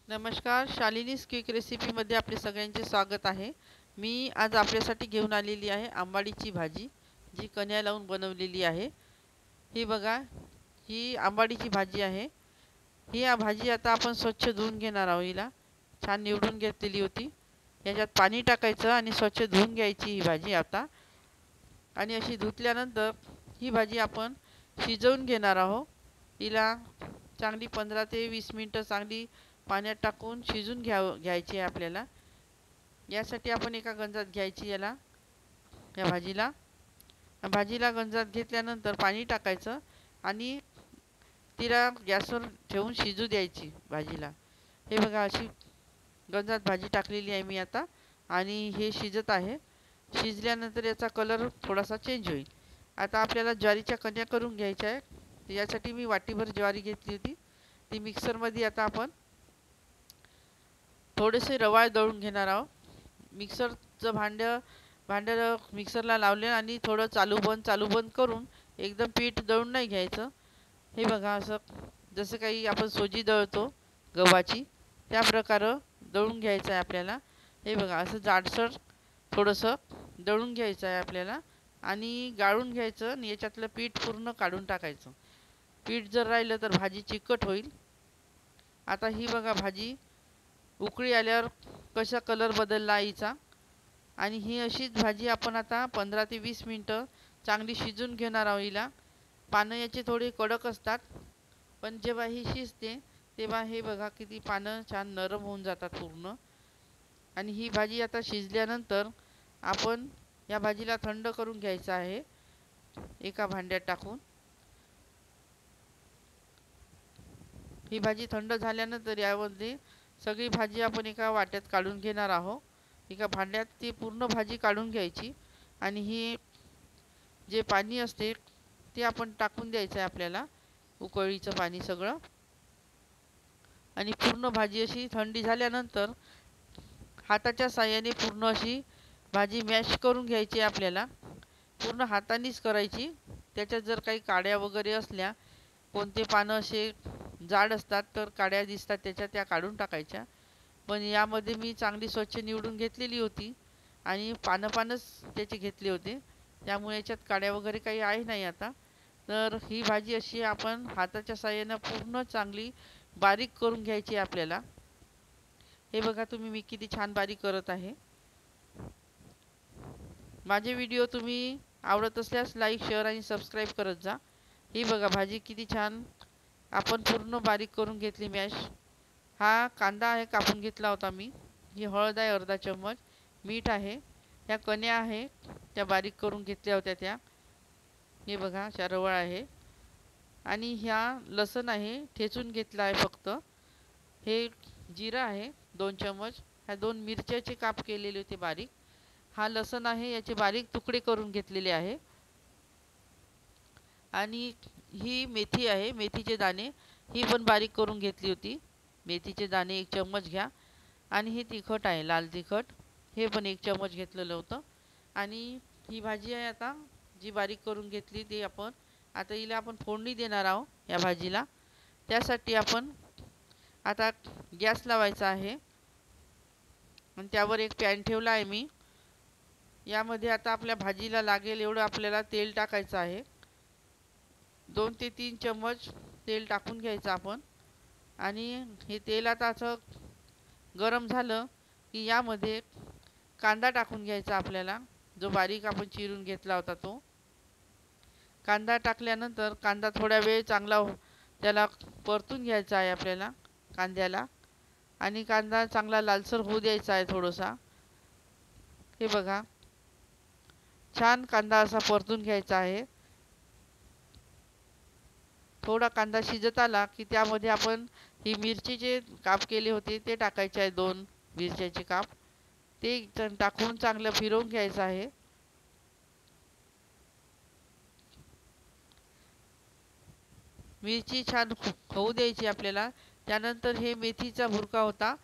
नमस्कार, शालिनीज क्विक रेसिपीमध्ये आपले सगळ्यांचे स्वागत आहे. मी आज आपल्यासाठी घेऊन आलेली आहे आंबाडीची भाजी, जी कण्या लावून बनवलेली आहे. ही बघा, ही आंबाडीची भाजी आहे. ही भाजी आता आपण स्वच्छ धुवून घेणार आहोत. हिला छान निवडून घेतलेली होती. याच्यात पाणी टाकायचं आणि स्वच्छ धुवून घ्यायची ही भाजी आता. आणि अशी धुतल्यानंतर ही भाजी आपण शिजवून घेणार आहोत. हिला चांगली 15 ते 20 मिनिटं चांगली पाण्यात टाकून शिजून घ्यायची आहे आपल्याला. यासाठी आपण एका गंजात घ्यायची या भाजीला. भाजीला गंजात घेतल्यानंतर पाणी टाकायचं आणि तिला गॅसवर ठेवून शिजू द्यायची भाजीला. हे बघा, अशी गंजात भाजी टाकलेली आहे मी आता आणि हे शिजत आहे. शिजल्यानंतर याचा कलर थोडासा चेंज होईल. आता आपल्याला ज्वारीच्या कण्या करून घ्यायच्या आहे. यासाठी मी वाटीभर ज्वारी घेतली होती. ती मिक्सरमध्ये आता आपण थोडेसे रवाळ दळून घेणार आहोत. मिक्सरचं भांडं मिक्सरला लावले आणि थोडं चालू बंद करून एकदम पीठ दळून नाही घ्यायचं. हे बघा, असं जसं काही आपण सोजी दळतो गव्हाची, त्या प्रकारे दळून घ्यायचं आहे आपल्याला. हे बघा, असं जाडसर थोडंसं दळून घ्यायचं आहे आपल्याला आणि गाळून घ्यायचं आणि याच्यातलं पीठ पूर्ण काढून टाकायचं. पीठ जर राहिलं तर भाजी चिकट होईल. आता ही बघा, भाजी उकळी आल्यावर कसा कलर बदलला हिचा. आणि ही अशीच भाजी आपण आता 15 ते 20 मिनटं चांगली शिजून घेणार आहोत. हिला पानं याचे थोडे कडक असतात, पण जेव्हा ही शिजते तेव्हा हे बघा किती पानं छान नरम होऊन जातात पूर्ण. आणि ही भाजी आता शिजल्यानंतर आपण या भाजीला थंड करून घ्यायचं आहे एका भांड्यात टाकून. ही भाजी थंड झाल्यानंतर यामध्ये सगळी भाजी आपण एका वाट्यात काढून घेणार आहोत. एका भांड्यात ती पूर्ण भाजी काढून घ्यायची आणि ही जे पाणी असते ते आपण टाकून द्यायचं आहे आपल्याला, उकळीचं पाणी सगळं. आणि पूर्ण भाजी अशी थंडी झाल्यानंतर हाताच्या साहाय्याने पूर्ण अशी भाजी मॅश करून घ्यायची आपल्याला. पूर्ण हातानेच करायची. त्याच्यात जर काही काड्या वगैरे असल्या, कोणते पानं असे जाड असतात तर काड्या दिसतात त्याच्या, त्या काढून टाकायच्या. पण यामध्ये मी चांगली स्वच्छ निवडून घेतलेली होती आणि पानंच त्याचे घेतले होते, त्यामुळे याच्यात काड्या वगैरे काही आहे नाही आता. तर ही भाजी अशी आपण हाताच्या साहाय्यानं पूर्ण चांगली बारीक करून घ्यायची आपल्याला. हे बघा, मी किती छान बारीक करत आहे. माझे व्हिडिओ तुम्ही आवडत असल्यास लाईक, शेअर आणि सबस्क्राईब करत जा. ही बघा, भाजी किती छान आपण पूर्ण बारीक करून घेतली मॅश. हा कांदा आहे, कापून घेतला होता मी. ही हळद आहे अर्धा चम्मच, मीठ आहे, ह्या कण्या आहे त्या बारीक करून घेतल्या होत्या त्या. हे बघा, रवाळ आहे आणि ह्या लसण आहे, ठेचून घेतला आहे फक्त. हे जिरा आहे 2 चम्मच. ह्या 2 मिरच्याचे काप केलेले होते बारीक. हा लसण आहे, याचे बारीक तुकडे करून घेतलेले आहे. आणि ही मेथी आहे, मेथीचे दाणे, ही पण बारीक करून घेतली होती. मेथीचे दाणे 1 चम्मच घ्या. आणि हे तिखट आहे, लाल तिखट, हे पण 1 चम्मच घेतलेलं होतं. आणि ही भाजी आहे आता जी बारीक करून घेतली ती आपण आता हिला आपण फोडणी देणार आहोत या भाजीला. त्यासाठी आपण आता गॅस लावायचा आहे आणि त्यावर एक पॅन ठेवला आहे मी. यामध्ये आता आपल्या भाजीला लागेल एवढं आपल्याला तेल टाकायचं आहे. 2 ते 3 चम्मच तेल टाकून घ्यायचं आपण. आणि हे तेल आता असं गरम झालं की यामध्ये कांदा टाकून घ्यायचा आपल्याला, जो बारीक आपण चिरून घेतला होता तो. कांदा टाकल्यानंतर कांदा थोडा वेळ चांगला त्याला परतून घ्यायचा आहे आपल्याला कांद्याला. आणि कांदा चांगला लालसर होऊ द्यायचा आहे थोडासा. हे बघा, छान कांदा असा परतून घ्यायचा आहे. थोडा कांदा शिजत आला की त्यामध्ये आपण ही मिरचीचे काप केले होते ते टाकायचे आहे, 2 मिरच्याचे काप. ते टाकून चांगलं फिरवून घ्यायचं आहे. मिरची छान होऊ द्यायची आपल्याला. त्यानंतर हे मेथीचा भुरका होता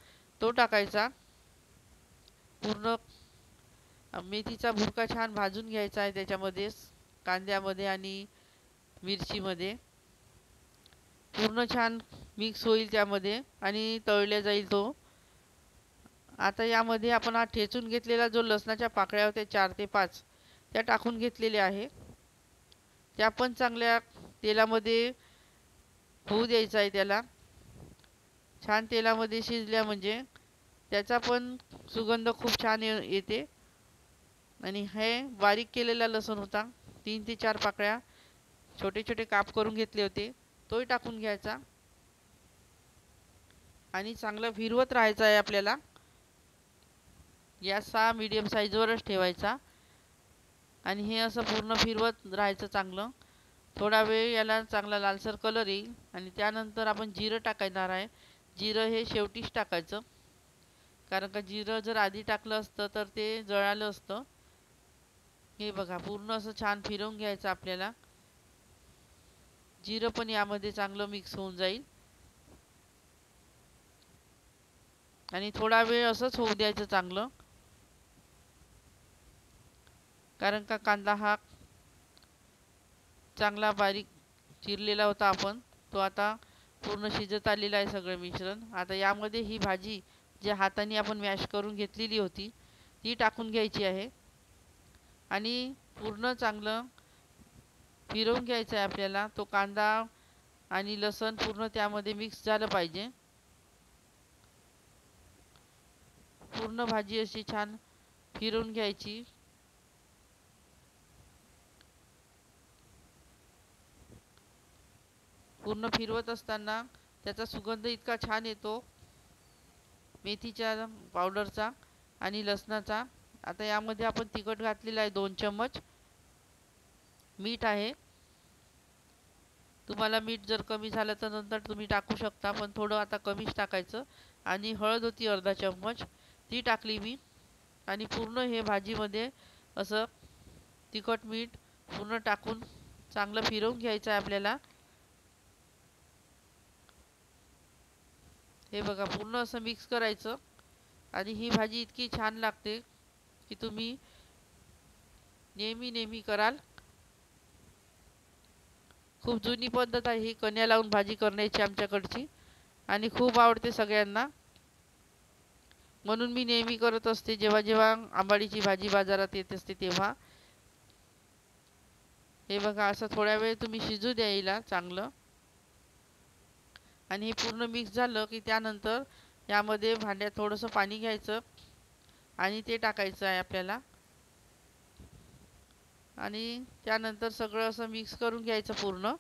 तो टाकायचा. पूर्ण मेथीचा भुरका छान भाजून घ्यायचा आहे त्याच्यामध्येच, कांद्यामध्ये आणि मिरचीमध्ये. पूर्ण छान मिक्स होईल त्यामध्ये आणि तळल्या जाईल तो. आता यामध्ये आपण हा ठेचून घेतलेला जो लसणाच्या पाकळ्या होत्या 4 ते 5 त्या टाकून घेतलेल्या आहे. त्या पण चांगल्या तेलामध्ये होऊ द्यायचा आहे. त्याला छान तेलामध्ये शिजल्या म्हणजे त्याचा पण सुगंध खूप छान येते. आणि हे बारीक केलेला लसूण होता, 3 ते 4 पाकळ्या छोटे छोटे काप करून घेतले होते, तोही टाकून घ्यायचा आणि चांगलं फिरवत राहायचं आहे आपल्याला. गॅस हा मीडियम साईजवरच ठेवायचा आणि हे असं पूर्ण फिरवत राहायचं चांगलं. थोडा वेळ याला चांगला लालसर कलर येईल आणि त्यानंतर आपण जिरं टाकणार आहे. जिरं हे शेवटीच टाकायचं, कारण का जिरं जर आधी टाकलं असतं तर ते जळालं असतं. हे बघा पूर्ण असं छान फिरवून घ्यायचं आपल्याला. जिरं पण यामध्ये चांगलं मिक्स होऊन जाईल आणि थोडा वेळ असंच होऊ द्यायचं चांगलं, कारण का कांदा हा चांगला बारीक चिरलेला होता आपण, तो आता पूर्ण शिजत आलेला आहे सगळं मिश्रण. आता यामध्ये ही भाजी जी हाताने आपण मॅश करून घेतलेली होती ती टाकून घ्यायची आहे आणि पूर्ण चांगलं फिरवून घ्यायचं आहे आपल्याला. तो कांदा आणि लसूण पूर्ण त्यामध्ये मिक्स झालं पाहिजे. पूर्ण भाजी अशी छान फिरवून घ्यायची. पूर्ण फिरवत असताना त्याचा सुगंध इतका छान येतो मेथीच्या पावडरचा आणि लसणाचा. आता यामध्ये आपण तिखट घातलेलं आहे 2 चम्मच. मीठ आहे, तुम्हाला मीठ जर कमी झालं तर नंतर तुम्ही टाकू शकता, पण थोडं आता कमीच टाकायचं. आणि हळद होती अर्धा चम्मच, ती टाकली मी आणि पूर्ण हे भाजीमध्ये असं तिखट मीठ पूर्ण टाकून चांगलं फिरवून घ्यायचं आहे आपल्याला. हे बघा पूर्ण असं मिक्स करायचं आणि ही भाजी इतकी छान लागते की तुम्ही नेहमी नेहमी कराल. खूप जुनी पद्धत आहे ही कण्या लावून भाजी करण्याची आमच्याकडची आणि खूप आवडते सगळ्यांना, म्हणून मी नेहमी करत असते जेव्हा जेव्हा आंबाडीची भाजी बाजारात येत असते तेव्हा. हे बघा असं थोड्या वेळ तुम्ही शिजू द्यायला चांगलं आणि हे पूर्ण मिक्स झालं की त्यानंतर यामध्ये भांड्यात थोडंसं पाणी घ्यायचं आणि ते टाकायचं आहे आपल्याला आणि त्यानंतर सगळं असं मिक्स करून घ्यायचं पूर्ण.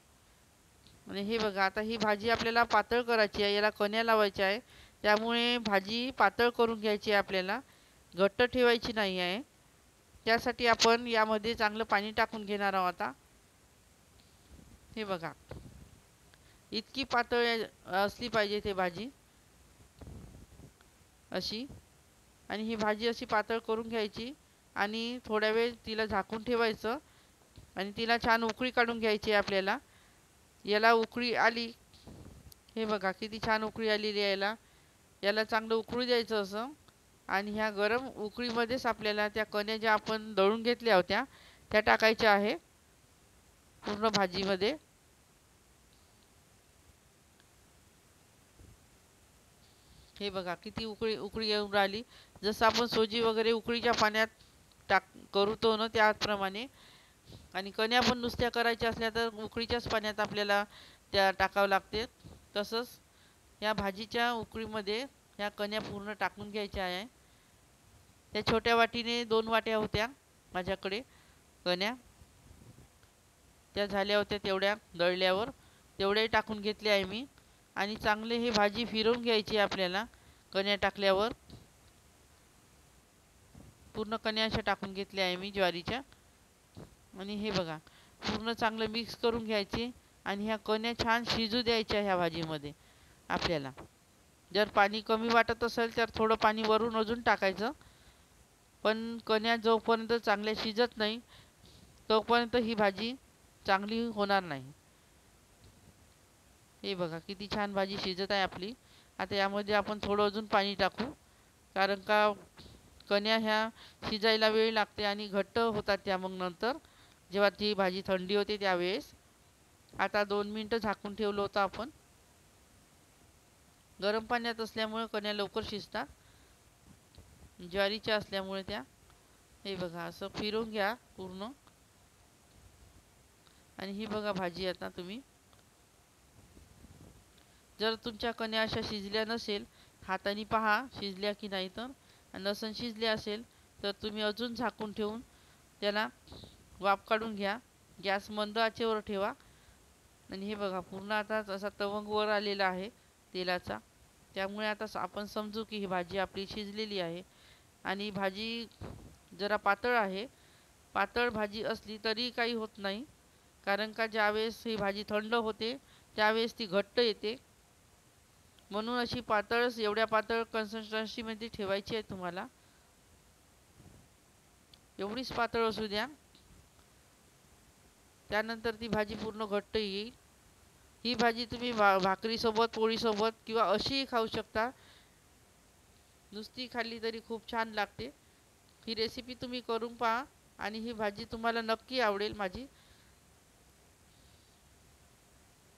आणि हे बघा आता ही भाजी आपल्याला पातळ करायची आहे, याला कण्या लावायच्या आहे, त्यामुळे भाजी पातळ करून घ्यायची आहे आपल्याला, घट्ट ठेवायची नाही आहे. त्यासाठी आपण यामध्ये चांगलं पाणी टाकून घेणार आहोत आता. हे बघा इतकी पातळ असली पाहिजे ते भाजी अशी. आणि ही भाजी अशी पातळ करून घ्यायची आणि थोड्या वेळ तिला झाकून ठेवायचं आणि तिला छान उकळी काढून घ्यायची आहे आपल्याला. याला उकळी आली, हे बघा किती छान उकळी आलेली आहे याला. याला चांगलं उकळू द्यायचं असं आणि ह्या गरम उकळीमध्येच आपल्याला त्या कण्या ज्या आपण दळून घेतल्या होत्या त्या टाकायच्या आहे पूर्ण भाजीमध्ये. हे बघा किती उकळी उकळी येऊन राहिली, जसं आपण सोजी वगैरे उकळीच्या पाण्यात करतो ना त्याप्रमाणे. आणि कण्या पण नुसत्या करायच्या असल्या तर उकळीच्याच पाण्यात आपल्याला त्या टाकावं लागते. तसंच या भाजीच्या उकळीमध्ये ह्या कण्या पूर्ण टाकून घ्यायच्या आहे. त्या छोट्या वाटीने 2 वाट्या होत्या माझ्याकडे कण्या, त्या झाल्या होत्या तेवढ्या दळल्यावर, तेवढ्याही टाकून घेतल्या आहे मी. आणि चांगले ही भाजी फिरवून घ्यायची आपल्याला. कण्या टाकल्यावर पूर्ण कण्या अशा टाकून घेतल्या आहे मी ज्वारीच्या. आणि हे बघा पूर्ण चांगलं मिक्स करून घ्यायचे आणि ह्या कण्या छान शिजू द्यायच्या ह्या भाजीमध्ये आपल्याला. जर पाणी कमी वाटत असेल तर थोडं पाणी वरून अजून टाकायचं, पण कण्या जोपर्यंत चांगल्या शिजत नाही तोपर्यंत ही भाजी चांगली होणार नाही. हे बघा किती छान भाजी शिजत आहे आपली. आता यामध्ये आपण थोडं अजून पाणी टाकू, कारण का कण्या ह्या शिजायला वेळ लागते आणि घट्ट होतात त्या मग नंतर जेव्हा ती भाजी थंडी होते त्यावेळेस. आता 2 मिनटं झाकून ठेवलं होतं आपण गरम पाण्यात असल्यामुळे कण्या लवकर शिजतात, ज्वारीच्या असल्यामुळे त्या. हे बघा असं फिरवून घ्या पूर्ण. आणि ही बघा भाजी आता तुम्ही, जर तुमच्या कण्या अशा शिजल्या नसेल, हाताने पहा शिजल्या की नाही. तर नसन शिजल्या असेल तर तुम्ही अजून झाकून ठेवून त्याला वाफ काढून घ्या. गॅस मंद आचेवर ठेवा. आणि हे बघा पूर्ण आता असा तवंग वर आलेला आहे तेलाचा, त्यामुळे आता आपण समजू की ही भाजी आपली शिजलेली आहे. आणि भाजी जरा पातळ आहे. पातळ भाजी असली तरी काही होत नाही, कारण का ज्यावेळेस ही भाजी थंड होते त्यावेळेस ती घट्ट येते. म्हणून अशी पातळच, एवढ्या पातळ कन्सिस्टन्सीमध्ये ठेवायची आहे तुम्हाला. एवढीच पातळ असू द्या, त्यानंतर ती भाजी पूर्ण घट्ट येईल. ही भाजी तुम्ही भाकरीसोबत, पोळीसोबत किंवा अशीही खाऊ शकता. नुसती खाल्ली तरी खूप छान लागते. ही रेसिपी तुम्ही करून पहा आणि ही भाजी तुम्हाला नक्की आवडेल माझी.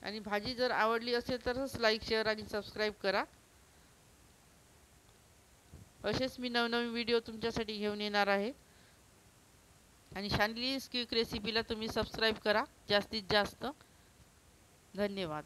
आणि भाजी जर आवडली असेल तरच लाईक, शेअर आणि सबस्क्राईब करा. असेच मी नवनवीन व्हिडिओ तुमच्यासाठी घेऊन येणार आहे. आणि शानलीज क्विक रेसिपीला तुम्ही सबस्क्राईब करा जास्तीत जास्त. धन्यवाद.